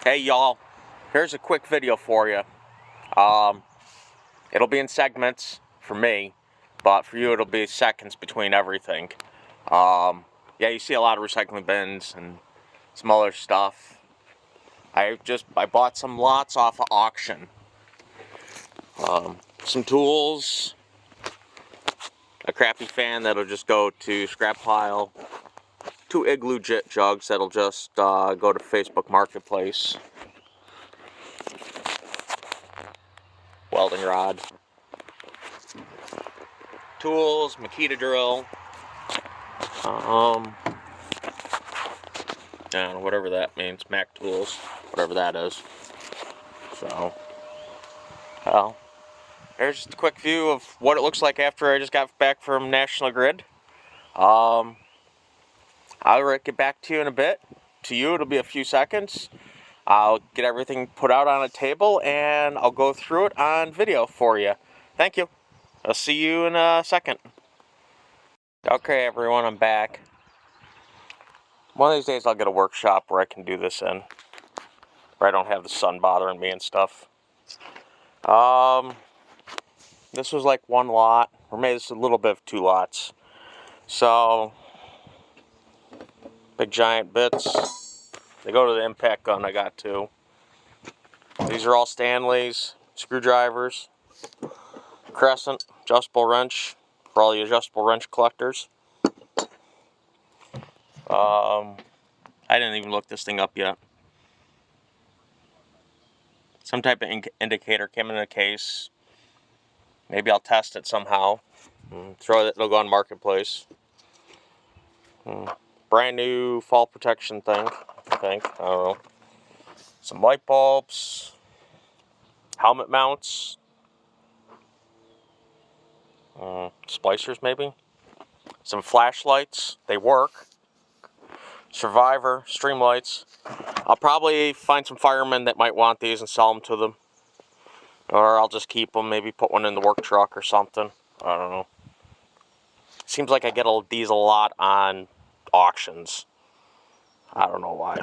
Hey y'all, here's a quick video for you. It'll be in segments for me, but for you it'll be seconds between everything. Yeah, you see a lot of recycling bins and some other stuff. I bought some lots off of auction. Some tools, a crappy fan that'll just go to scrap pile, 2 Igloo jugs that'll just go to Facebook Marketplace, welding rod, tools, Makita drill, I don't know, whatever that means, Mac tools, whatever that is. So, well, there's just a quick view of what it looks like after I just got back from National Grid. I'll get back to you in a bit. To you, it'll be a few seconds. I'll get everything put out on a table and I'll go through it on video for you. Thank you. I'll see you in a second. Okay, everyone, I'm back. One of these days I'll get a workshop where I can do this in, where I don't have the sun bothering me and stuff. This was like one lot, or maybe it's a little bit of 2 lots. So, big giant bits. They go to the impact gun I got 2. These are all Stanleys, screwdrivers, crescent, adjustable wrench, for all the adjustable wrench collectors. I didn't even look this thing up yet. Some type of indicator came in a case. Maybe I'll test it somehow. Throw it, it'll go on Marketplace. Brand new fall protection thing, I think. I don't know. Some light bulbs. Helmet mounts. Splicers, maybe. Some flashlights. They work. Survivor, streamlights. I'll probably find some firemen that might want these and sell them to them. Or I'll just keep them, maybe put one in the work truck or something. I don't know. Seems like I get these a lot on auctions. I don't know why.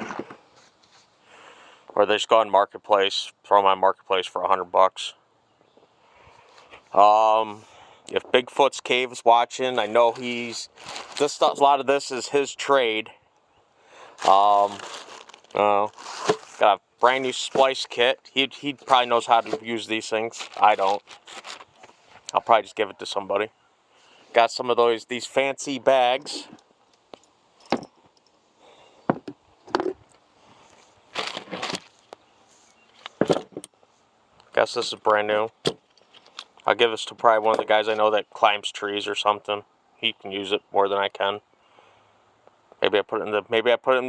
Or they just go on Marketplace, throw them on Marketplace for $100. If Bigfoot's Cave is watching, I know this stuff, a lot of this is his trade. Got a brand new splice kit. He probably knows how to use these things. I don't. I'll probably just give it to somebody. Got some of these fancy bags. Guess this is brand new. I'll give this to probably one of the guys I know that climbs trees or something. He can use it more than I can. Maybe I put it in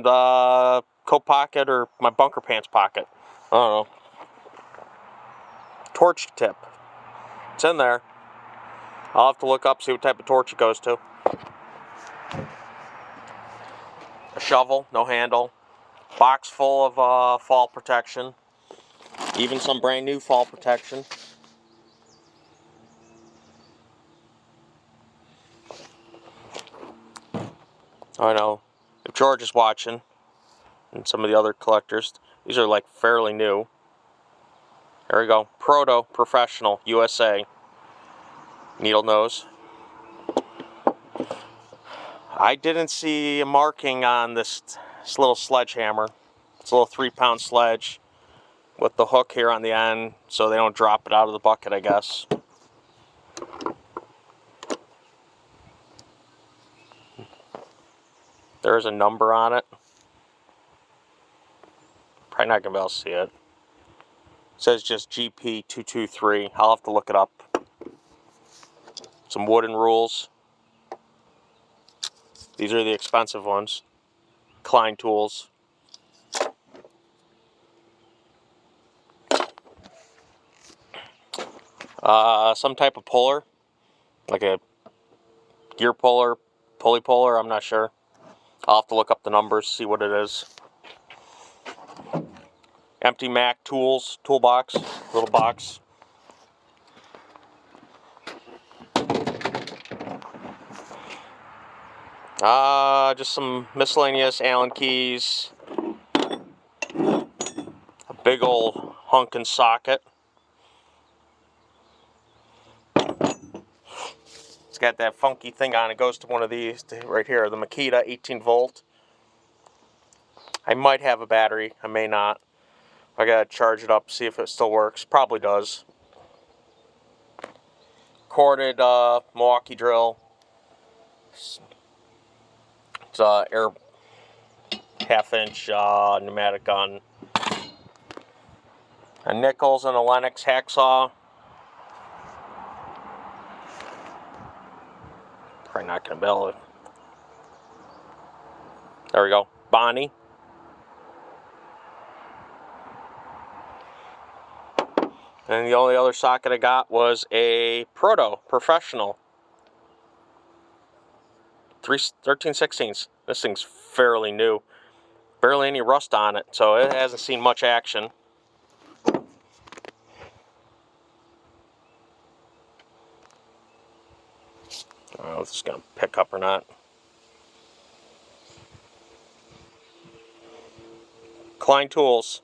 the coat pocket or my bunker pants pocket. I don't know. Torch tip. It's in there. I'll have to look up, see what type of torch it goes to. A shovel, no handle. Box full of fall protection. Even some brand new fall protection. I know. If George is watching, and some of the other collectors, these are like fairly new. There we go. Proto Professional USA. Needle nose. I didn't see a marking on this little sledgehammer. It's a little 3-pound sledge with the hook here on the end so they don't drop it out of the bucket, I guess. There's a number on it. Probably not going to be able to see it. It says just GP223. I'll have to look it up. Some wooden rules. These are the expensive ones. Klein tools. Some type of puller. Like a gear puller, pulley puller, I'm not sure. I'll have to look up the numbers, see what it is. Empty Mac tools, toolbox, little box. Just some miscellaneous Allen keys. Big old hunkin' socket. It's got that funky thing on it. Goes to one of these right here, the Makita 18 volt. I might have a battery. I may not. I gotta charge it up, see if it still works. Probably does. Corded Milwaukee drill. It's air half-inch pneumatic gun. A Nichols and a Lennox hacksaw. Probably not gonna be able to. There we go. Bonnie. And the only other socket I got was a Proto Professional 13/16. This thing's fairly new. Barely any rust on it, so it hasn't seen much action. I don't know if this is going to pick up or not. Klein Tools.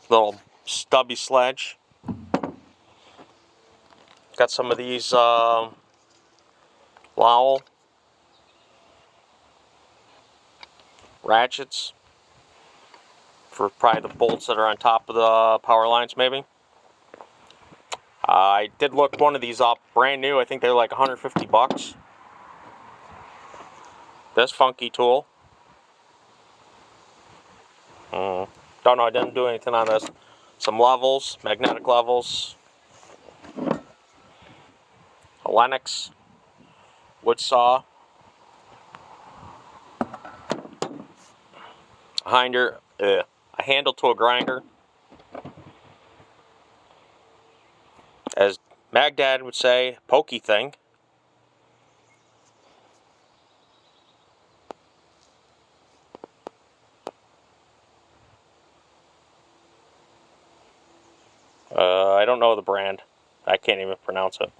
Little stubby sledge. Got some of these Lowell ratchets for probably the bolts that are on top of the power lines, maybe. I did look one of these up, brand new. I think they're like 150 bucks. This funky tool. Don't know, I didn't do anything on this. Some levels, magnetic levels. A Lennox wood saw. A handle to a grinder. As Magdad would say, pokey thing. I don't know the brand. I can't even pronounce it.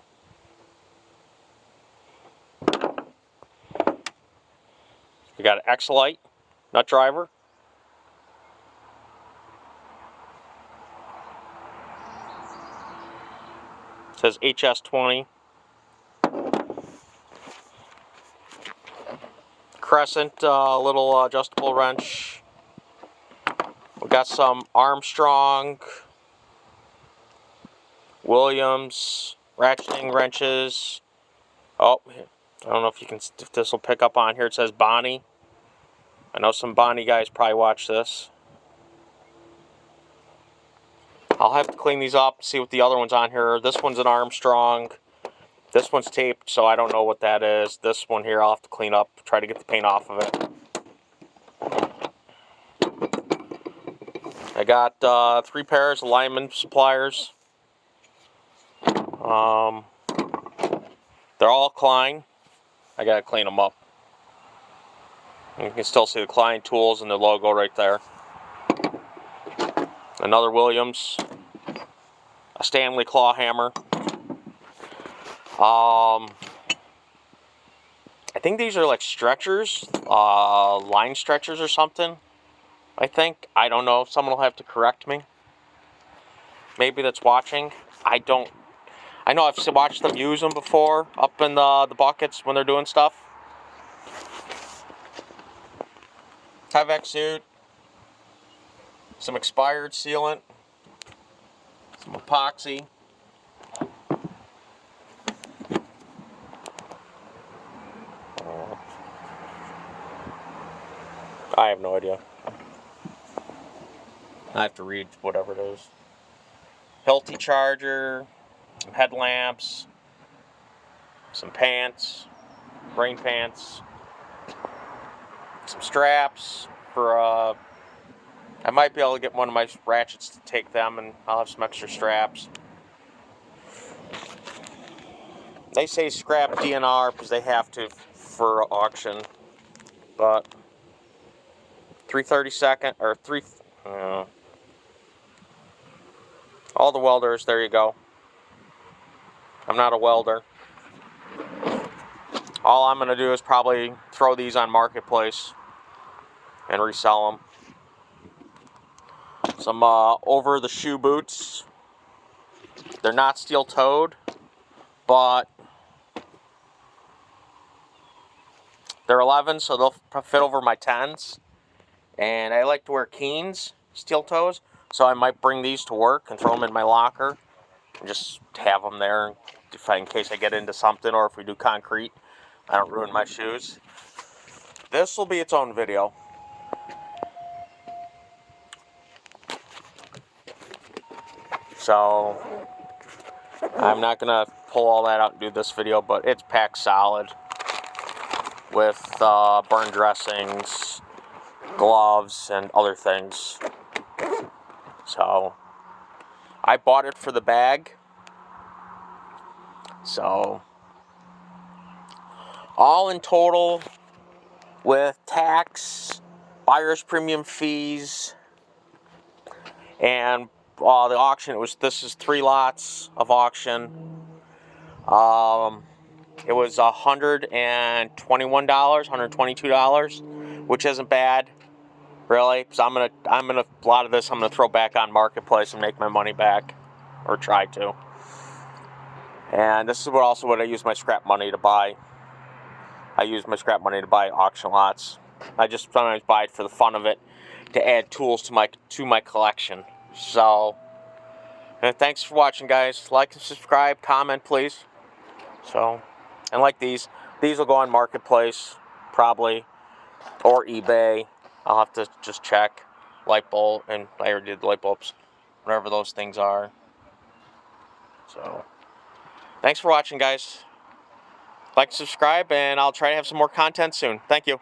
We got an Exolite nut driver. It says HS20. Crescent little adjustable wrench. We got some Armstrong, Williams ratcheting wrenches. Oh, I don't know if this will pick up on here. It says Bonnie. I know some Bonnie guys probably watch this. I'll have to clean these up, see what the other one's on here. This one's an Armstrong. This one's taped, so I don't know what that is. This one here I'll have to clean up, try to get the paint off of it. I got 3 pairs of Lyman pliers. They're all Klein. I gotta clean them up. You can still see the Klein Tools and the logo right there. Another Williams. A Stanley claw hammer. I think these are like stretchers, line stretchers or something. I think. I don't know. Someone will have to correct me. Maybe that's watching. I know I've watched them use them before up in the buckets when they're doing stuff. Tyvek suit. Some expired sealant. Some epoxy. I have no idea. I have to read whatever it is. Hilti charger, some headlamps, some pants, rain pants, some straps for I might be able to get one of my ratchets to take them, and I'll have some extra straps. They say scrap DNR because they have to for auction, but 3/32 or 3. All the welders, there you go. I'm not a welder. All I'm going to do is probably throw these on Marketplace and resell them. some over the shoe boots. They're not steel-toed, but they're 11, so they'll fit over my 10s. And I like to wear Keens steel toes, so I might bring these to work and throw them in my locker and just have them there in case I get into something, or if we do concrete, I don't ruin my shoes. This will be its own video. So I'm not gonna pull all that out and do this video, but it's packed solid with burn dressings, gloves, and other things. So I bought it for the bag. So all in total, with tax, buyer's premium fees, and the auction, this is 3 lots of auction. It was $121, $122, which isn't bad, really, because I'm gonna a lot of this I'm gonna throw back on Marketplace and make my money back, or try to. And this is what I use my scrap money to buy. I use my scrap money to buy auction lots. I just sometimes buy it for the fun of it, to add tools to my collection. So, and thanks for watching, guys. Like and subscribe, comment, please. So, and like these will go on Marketplace, probably, or eBay. I'll have to just check. Light bulb, and I already did the light bulbs, whatever those things are. So, thanks for watching, guys. Like, subscribe, and I'll try to have some more content soon. Thank you.